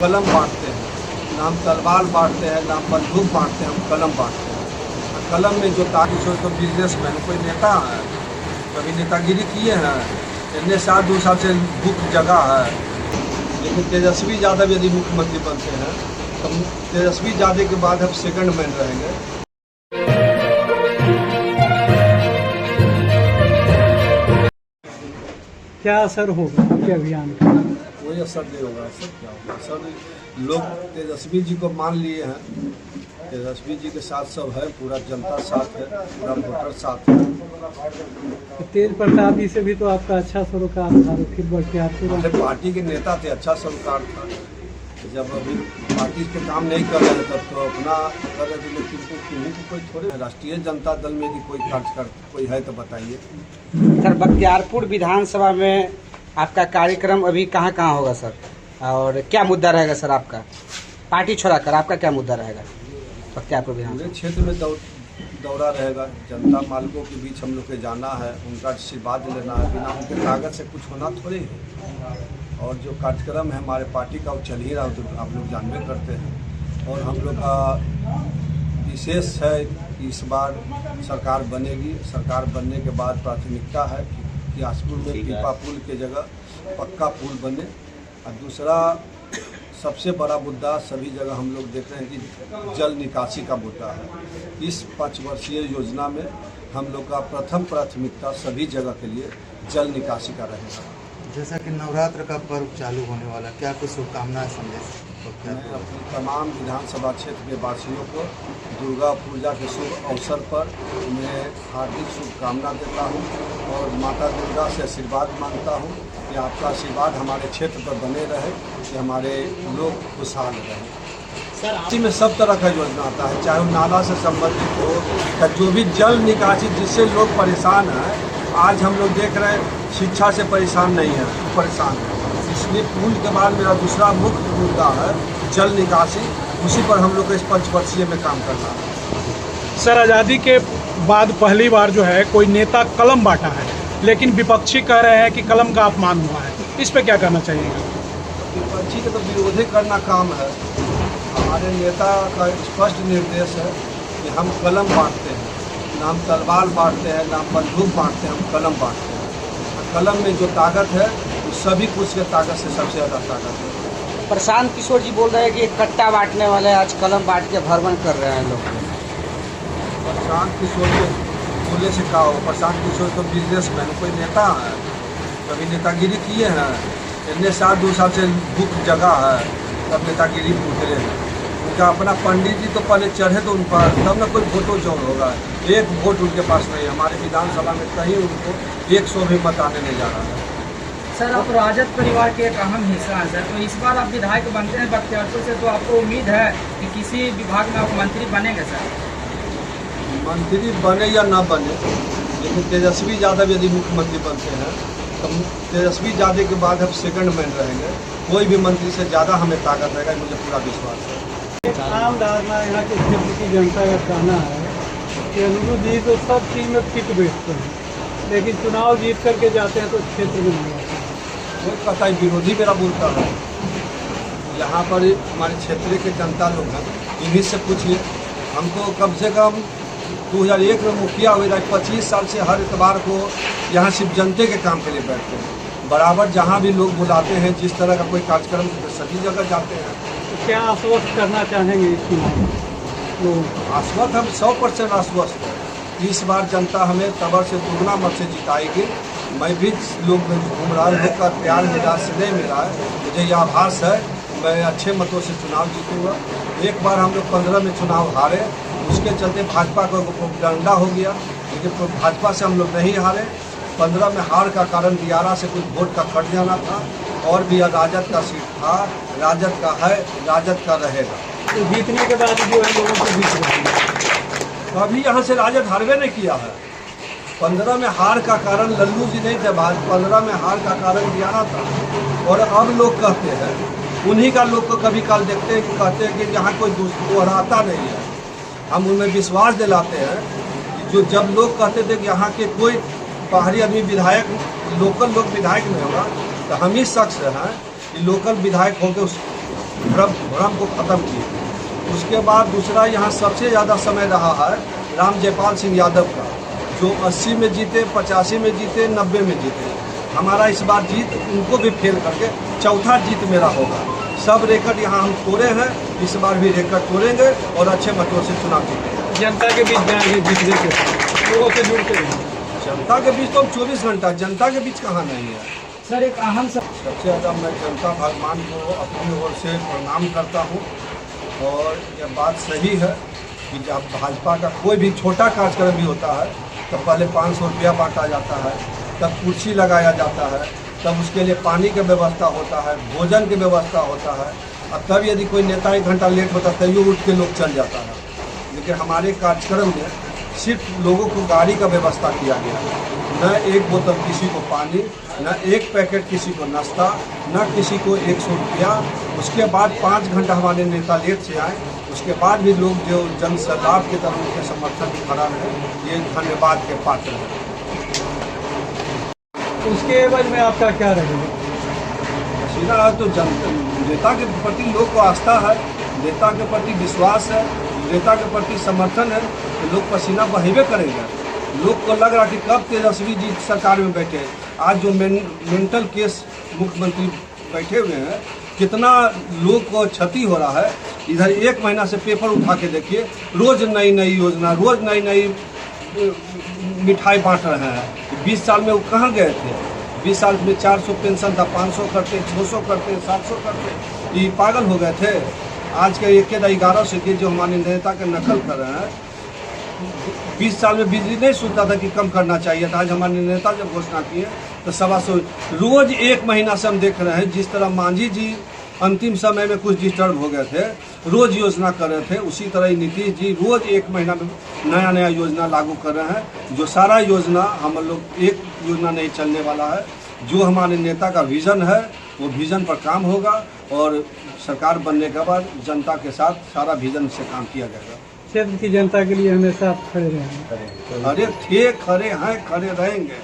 कलम बांटते हैं, ना हम तलवार बांटते हैं, ना हम बंदूक बांटते हैं, हम कलम बांटते हैं। और कलम में जो ताकि तो बिजनेसमैन कोई नेता है, कभी नेतागिरी किए हैं, इतने साल 2 साल से मुख्य जगह है। लेकिन तेजस्वी यादव यदि मुख्यमंत्री बनते हैं तो तेजस्वी यादव के बाद हम सेकंड मैन रहेंगे। क्या असर होगा आपके अभियान का? कोई असर नहीं होगा। असर क्या होगा? असर लोग तेजस्वी जी को मान लिए हैं, तेजस्वी जी के साथ सब है, पूरा जनता साथ है, पूरा वोटर साथ है। तो तेज प्रताप जी से भी तो आपका अच्छा सरोकार था, फिर बख्तियारपुर हमारे पार्टी के नेता थे, अच्छा सरोकार था। जब अभी पार्टी के काम नहीं कर रहे तब तो अपना कर रहे थे, लेकिन तुम्हें को कोई थोड़े राष्ट्रीय जनता दल में भी कोई कार्यकर्ता कोई है तो बताइए। सर, बख्तियारपुर विधानसभा में आपका कार्यक्रम अभी कहाँ कहाँ होगा सर, और क्या मुद्दा रहेगा सर आपका? पार्टी छोड़कर आपका क्या मुद्दा रहेगा बख्तियारपुर विधानसभा? पूरे क्षेत्र में दौरा रहेगा, जनता मालिकों के बीच हम लोग के जाना है, उनका आशीर्वाद लेना है। बिना उनके कागज से कुछ होना थोड़े है। और जो कार्यक्रम है हमारे पार्टी का वो चल ही रहा है, तो आप लोग जानबे करते हैं। और हम लोग का विशेष है कि इस बार सरकार बनेगी। सरकार बनने के बाद प्राथमिकता है कि आसपुर में पीपा पुल के जगह पक्का पुल बने। और दूसरा सबसे बड़ा मुद्दा सभी जगह हम लोग देख रहे हैं कि जल निकासी का मुद्दा है। इस 5 वर्षीय योजना में हम लोग का प्रथम प्राथमिकता सभी जगह के लिए जल निकासी का रहेगा। जैसा कि नवरात्र का पर्व चालू होने वाला, क्या कुछ शुभकामनाएं संदेश? मैं अपनी तमाम विधानसभा क्षेत्र के वासियों को दुर्गा पूजा के शुभ अवसर पर मैं हार्दिक शुभकामना देता हूं और माता दुर्गा से आशीर्वाद मांगता हूं कि आपका आशीर्वाद हमारे क्षेत्र पर बने रहे, कि हमारे लोग खुशहाल रहें। इसी में सब तरह का योजना आता है, चाहे वो नाला से संबंधित हो या जो भी जल निकासी जिससे लोग परेशान हैं। आज हम लोग देख रहे हैं शिक्षा से परेशान नहीं है, परेशान है। इसलिए पुल के बाद मेरा दूसरा मुख्य मुद्दा है जल निकासी। उसी पर हम लोग को इस 5 वर्षीय में काम करना है। सर, आज़ादी के बाद पहली बार जो है कोई नेता कलम बांटा है, लेकिन विपक्षी कह रहे हैं कि कलम का अपमान हुआ है। इस पे क्या कहना चाहिए? विपक्षी का तो विरोधी करना काम है। हमारे नेता का स्पष्ट निर्देश है कि हम कलम बांटते हैं, ना हम तलवार बांटते हैं, ना हम बंदूक बांटते हैं, हम कलम बांटते हैं। कलम में जो ताकत है वो सभी कुछ के ताकत से सबसे ज़्यादा ताकत है। प्रशांत किशोर जी बोल रहे हैं कि कट्टा बांटने वाले आज कलम बांट के भ्रमण कर रहे हैं लोग। प्रशांत किशोर के बोले से कहा हो, प्रशांत किशोर तो बिजनेसमैन कोई नेता है, कभी नेतागिरी किए हैं, इतने साल 2 साल से मुख्य जगह है, तब नेतागिरी उतरे हैं। उनका अपना पंडित जी तो पहले चढ़े तो उन पर तब ना कोई वोटो जोड़ होगा। एक वोट उनके पास नहीं है। हमारे विधानसभा में कहीं उनको 100 भी मत आने नहीं जा रहा है। सर, आप राजद परिवार के एक अहम हिस्सा हैं सर, तो इस बार आप विधायक बनते हैं बख्तियारपुर से, तो आपको उम्मीद है कि किसी विभाग में आप मंत्री बनेंगे सर? मंत्री बने या ना बने, लेकिन तेजस्वी यादव यदि मुख्यमंत्री बनते हैं तो तेजस्वी यादव के बाद हम सेकंड मैन रहेंगे। कोई भी मंत्री से ज़्यादा हमें ताकत रहेगा, मुझे पूरा विश्वास है। आम धारणा यहाँ के क्षेत्र की जनता का कहना है कि अनिरुद्ध जी तो सब चीज़ में फिट बैठते हैं, लेकिन चुनाव जीत करके जाते हैं तो क्षेत्र में नहीं आते हैं। कोई कहता है विरोधी मेरा बोलता है। यहाँ पर हमारे क्षेत्र के जनता लोग हैं, इन्हीं से पूछिए। हमको कम से कम 2001 में मुखिया हुए, 25 साल से हर इतवार को यहाँ सिर्फ जनते के काम के लिए बैठते हैं। बराबर जहाँ भी लोग बुलाते हैं, जिस तरह का कोई कार्यक्रम सभी जगह जाते हैं। तो क्या आश्वस्त करना चाहेंगे इस चुनाव में लोगों को? आश्वस्त हम 100% आश्वस्त हैं। इस बार जनता हमें तबर से दुगना मत से जिताएगी। मैं भी लोग में घूम रहा लोग का प्यार मिला स्नेह मिला है, मुझे यह आभास है। मैं अच्छे मतों से चुनाव जीतूँगा। एक बार हम लोग 15 में चुनाव हारे, उसके चलते भाजपा को डंडा हो गया, लेकिन भाजपा से हम लोग नहीं हारे। 15 में हार का कारण दियारा से कुछ वोट का कट जाना था, और भी राजद का सीट था। राजद का है, राजद का रहेगा। तो जीतने के बाद जो है लोगों को जीत रहे तो अभी यहाँ से राजद हारवे नहीं किया है। 15 में हार का कारण लल्लू जी नहीं थे, 15 में हार का कारण दियारा था। और अब लोग कहते हैं, उन्हीं का लोग को कभी काल देखते हैं कि कहते हैं कि यहाँ कोई दोहराता नहीं है। हम उनमें विश्वास दिलाते हैं कि जो जब लोग कहते थे कि यहाँ के कोई बाहरी आदमी विधायक, लोकल लोग विधायक नहीं होगा, तो हम ही शख्स हैं कि लोकल विधायक होकर भ्रम को ख़त्म किए। उसके बाद दूसरा यहाँ सबसे ज़्यादा समय रहा है राम जयपाल सिंह यादव का, जो 80 में जीते, 85 में जीते, 90 में जीते। हमारा इस बार जीत उनको भी फेल करके चौथा जीत मेरा होगा। सब रिकॉर्ड यहाँ हम तोड़े हैं, इस बार भी रिकॉर्ड तोड़ेंगे और अच्छे मतों से चुनाव जीतेंगे। जनता के बीच जाएंगे, जीतने के लोगों से जुड़ते हैं। जनता के बीच तो 24 घंटा, जनता के बीच कहाँ नहीं है। सर एक अहम सबसे ज़्यादा मैं जनता भगवान को अपनी ओर से प्रणाम करता हूँ। और यह बात सही है कि जब भाजपा का कोई भी छोटा कार्यक्रम भी होता है तो पहले 500 रुपया बांटा जाता है, तब कुर्सी लगाया जाता है, तब उसके लिए पानी की व्यवस्था होता है, भोजन की व्यवस्था होता है, और तब यदि कोई नेता 1 घंटा लेट होता है तभी उठ के लोग चल जाता है। लेकिन हमारे कार्यक्रम में सिर्फ लोगों को गाड़ी का व्यवस्था किया गया है, न एक बोतल किसी को पानी, न एक पैकेट किसी को नाश्ता, न किसी को 100 रुपया। उसके बाद 5 घंटा हमारे नेता लेट से आए, उसके बाद भी लोग जो जन सलाह की तरफ उनके समर्थन में खड़ा है, ये धन्यवाद के पात्र हैं। उसके एवज में आपका क्या रहेगा? सीधा है तो नेता के प्रति लोग को आस्था है, नेता के प्रति विश्वास है, नेता के प्रति समर्थन है, तो लोग पसीना बहेबे करेंगे। लोग को लग रहा कि कब तेजस्वी जी सरकार में बैठे। आज जो मेंटल केस मुख्यमंत्री बैठे हुए हैं, कितना लोग को क्षति हो रहा है। इधर 1 महीना से पेपर उठा के देखिए, रोज नई नई योजना, रोज नई नई मिठाई बांट रहे हैं। 20 साल में वो कहाँ गए थे? 20 साल में 400 पेंशन था, 500 करते, 600 करते, 700 करते, ये पागल हो गए थे। आज के 1100 के जो हमारे नेता के नकल कर रहे हैं। 20 साल में बिजली नहीं सुनता था कि कम करना चाहिए था। आज हमारे नेता जब घोषणा किए तो 125 रोज 1 महीना से हम देख रहे हैं। जिस तरह मांझी जी अंतिम समय में कुछ डिस्टर्ब हो गए थे, रोज योजना कर रहे थे, उसी तरह नीतीश जी रोज 1 महीना में नया नया योजना लागू कर रहे हैं। जो सारा योजना हम लोग एक योजना नहीं चलने वाला है। जो हमारे नेता का विज़न है वो विज़न पर काम होगा और सरकार बनने के बाद जनता के साथ सारा विज़न से काम किया जाएगा। क्षेत्र की जनता के लिए हमेशा आप खड़े रहेंगे। अरे थे, खड़े हैं, खड़े रहेंगे।